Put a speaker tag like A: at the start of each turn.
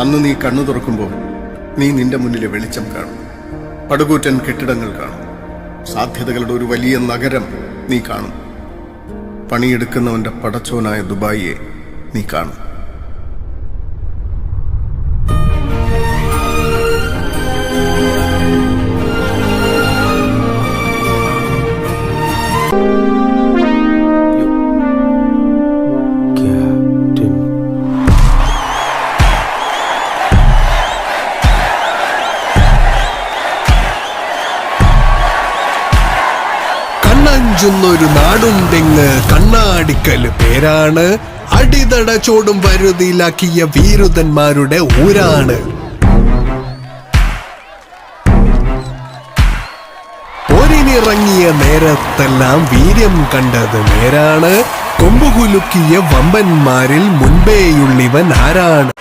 A: അന്ന് നീ കണ്ണു തുറക്കുമ്പോൾ നീ നിന്റെ മുന്നിലെ വെളിച്ചം കാണും. പടുകൂറ്റൻ കെട്ടിടങ്ങൾ കാണും. സാധ്യതകളുടെ ഒരു വലിയ നഗരം നീ കാണും. പണിയെടുക്കുന്നവന്റെ പടച്ചോനായ ദുബായിയെ നീ കാണും.
B: കണ്ണഞ്ചുന്നൊരു നാടുണ്ടെങ്ങ് കണ്ണാടിക്കല് പേരാണ്. അടിതട ചോടും വരുതിയിലാക്കിയ വീരുതന്മാരുടെ ഊരാണ്. പോരിനിറങ്ങിയ നേരത്തെല്ലാം വീര്യം കണ്ടത് നേരാണ്. കൊമ്പുകുലുക്കിയ വമ്പന്മാരിൽ മുൻപേയുള്ളിവൻ ആരാണ്?